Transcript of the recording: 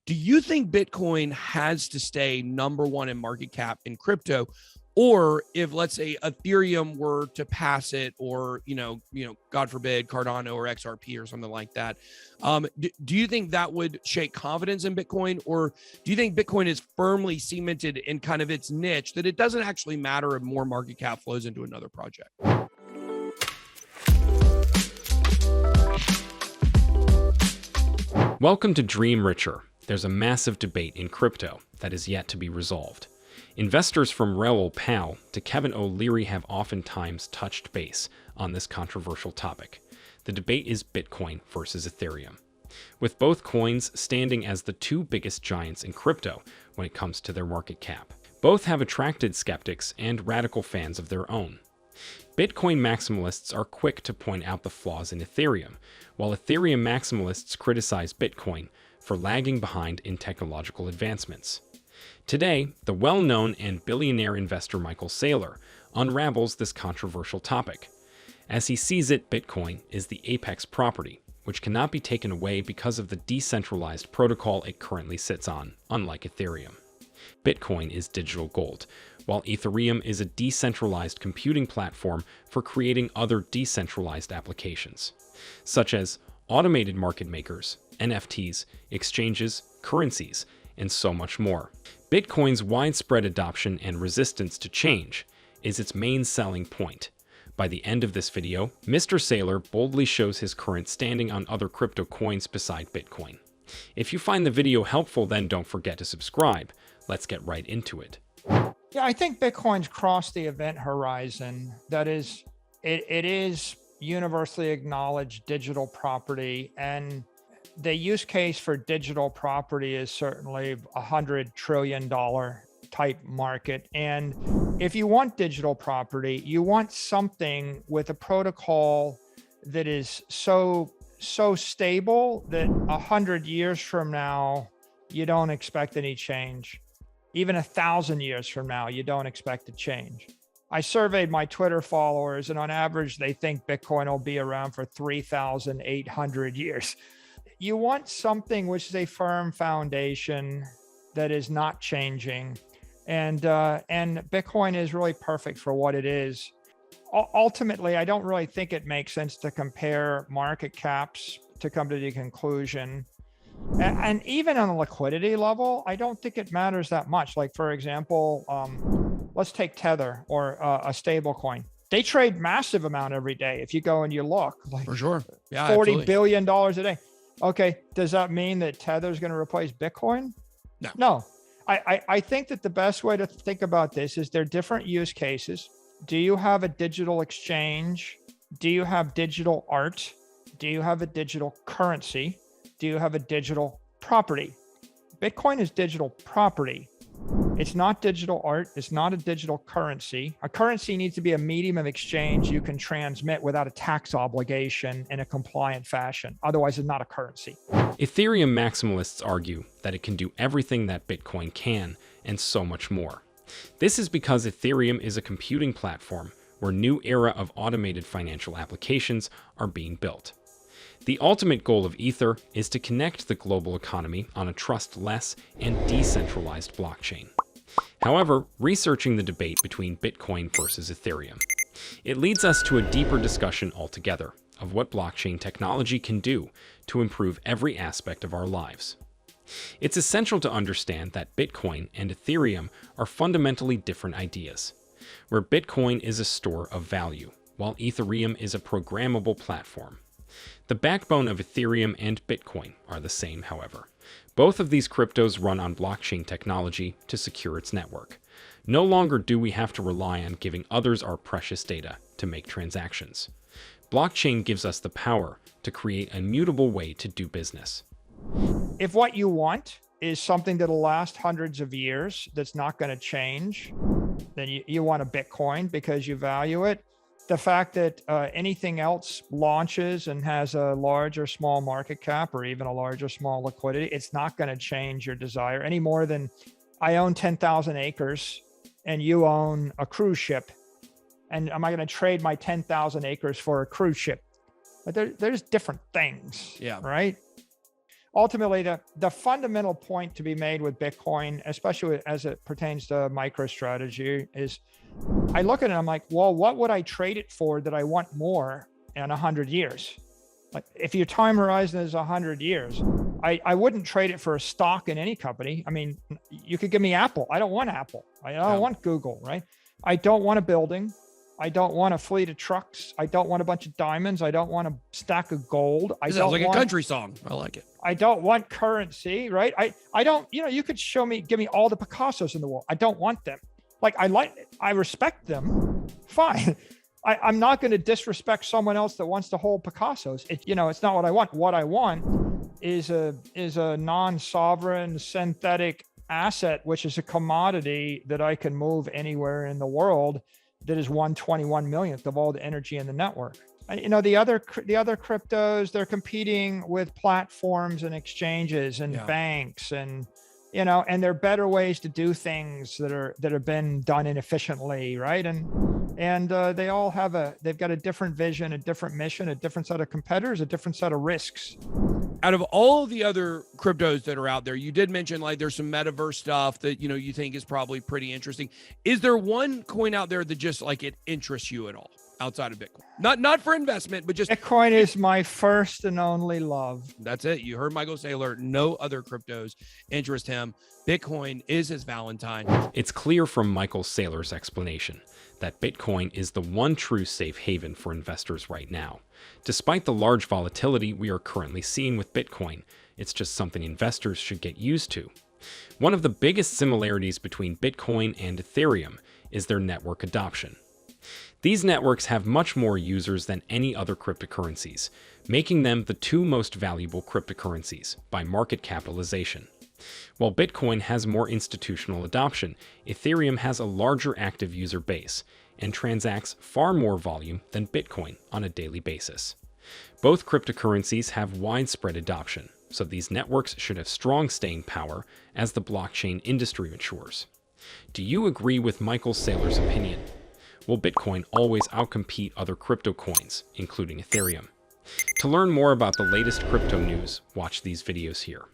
Do you think Bitcoin has to stay number one in market cap in crypto? Or if, let's say, Ethereum were to pass it, or, God forbid, Cardano or XRP or something like that, do you think that would shake confidence in Bitcoin? Or do you think Bitcoin is firmly cemented in kind of its niche, that it doesn't actually matter if more market cap flows into another project? Welcome to Dream Richer. There's a massive debate in crypto that is yet to be resolved. Investors from Raoul Pal to Kevin O'Leary have oftentimes touched base on this controversial topic. The debate is Bitcoin versus Ethereum, with both coins standing as the two biggest giants in crypto when it comes to their market cap. Both have attracted skeptics and radical fans of their own. Bitcoin maximalists are quick to point out the flaws in Ethereum, while Ethereum maximalists criticize Bitcoin for lagging behind in technological advancements. Today, the well-known and billionaire investor Michael Saylor unravels this controversial topic. As he sees it, Bitcoin is the apex property, which cannot be taken away because of the decentralized protocol it currently sits on, unlike Ethereum. Bitcoin is digital gold, while Ethereum is a decentralized computing platform for creating other decentralized applications, such as automated market makers, NFTs, exchanges, currencies, and so much more. Bitcoin's widespread adoption and resistance to change is its main selling point. By the end of this video, Mr. Saylor boldly shows his current standing on other crypto coins beside Bitcoin. If you find the video helpful, then don't forget to subscribe. Let's get right into it. Yeah, I think Bitcoin's crossed the event horizon. That is, it is universally acknowledged digital property, and the use case for digital property is certainly $100 trillion type market. And if you want digital property, you want something with a protocol that is so stable that 100 years from now, you don't expect any change. Even 1,000 years from now, you don't expect to change. I surveyed my Twitter followers, and on average, they think Bitcoin will be around for 3,800 years. You want something which is a firm foundation that is not changing. And Bitcoin is really perfect for what it is. Ultimately, I don't really think it makes sense to compare market caps to come to the conclusion. And even on a liquidity level, I don't think it matters that much. Like, for example, let's take Tether or a stable coin. They trade massive amount every day. If you go and you look, like, For sure. Yeah, $40 billion a day. Okay, does that mean that Tether is going to replace Bitcoin? No. I think that the best way to think about this is there are different use cases. Do you have a digital exchange? Do you have digital art? Do you have a digital currency? Do you have a digital property? Bitcoin is digital property. It's not digital art. It's not a digital currency. A currency needs to be a medium of exchange you can transmit without a tax obligation in a compliant fashion. Otherwise, it's not a currency. Ethereum maximalists argue that it can do everything that Bitcoin can, and so much more. This is because Ethereum is a computing platform where a new era of automated financial applications are being built. The ultimate goal of Ether is to connect the global economy on a trustless and decentralized blockchain. However, researching the debate between Bitcoin versus Ethereum, it leads us to a deeper discussion altogether of what blockchain technology can do to improve every aspect of our lives. It's essential to understand that Bitcoin and Ethereum are fundamentally different ideas, where Bitcoin is a store of value, while Ethereum is a programmable platform. The backbone of Ethereum and Bitcoin are the same, however. Both of these cryptos run on blockchain technology to secure its network. No longer do we have to rely on giving others our precious data to make transactions. Blockchain gives us the power to create a mutable way to do business. If what you want is something that'll last hundreds of years, that's not going to change, then you want a Bitcoin because you value it. The fact that anything else launches and has a large or small market cap or even a large or small liquidity, it's not going to change your desire any more than I own 10,000 acres and you own a cruise ship. And am I going to trade my 10,000 acres for a cruise ship? But there's different things, Yeah. right? ultimately the fundamental point to be made with Bitcoin, especially as it pertains to MicroStrategy, is I look at it and I'm like, well, what would I trade it for that I want more in 100 years? Like if your time horizon is 100 years, I wouldn't trade it for a stock in any company. I mean, you could give me Apple. I don't want Apple. I don't want Google, right? I don't want a building. I don't want a fleet of trucks. I don't want a bunch of diamonds. I don't want a stack of gold. It sounds like a country song. I like it. I don't want currency, right? I don't, you could give me all the Picassos in the world. I don't want them. Like I respect them. Fine. I'm not going to disrespect someone else that wants to hold Picassos. It's not what I want. What I want is a non-sovereign synthetic asset, which is a commodity that I can move anywhere in the world, that is 1/21 millionth of all the energy in the network. The other cryptos, they're competing with platforms and exchanges and banks, and and there are better ways to do things that have been done inefficiently, right? And they all they've got a different vision, a different mission, a different set of competitors, a different set of risks. Out of all the other cryptos that are out there, you did mention like there's some metaverse stuff that you think is probably pretty interesting. Is there one coin out there that just like it interests you at all outside of Bitcoin? Not for investment, but just Bitcoin is my first and only love. That's it. You heard Michael Saylor. No other cryptos interest him. Bitcoin is his Valentine. It's clear from Michael Saylor's explanation that Bitcoin is the one true safe haven for investors right now. Despite the large volatility we are currently seeing with Bitcoin, it's just something investors should get used to. One of the biggest similarities between Bitcoin and Ethereum is their network adoption. These networks have much more users than any other cryptocurrencies, making them the two most valuable cryptocurrencies by market capitalization. While Bitcoin has more institutional adoption, Ethereum has a larger active user base and transacts far more volume than Bitcoin on a daily basis. Both cryptocurrencies have widespread adoption, so these networks should have strong staying power as the blockchain industry matures. Do you agree with Michael Saylor's opinion? Will Bitcoin always outcompete other crypto coins, including Ethereum? To learn more about the latest crypto news, watch these videos here.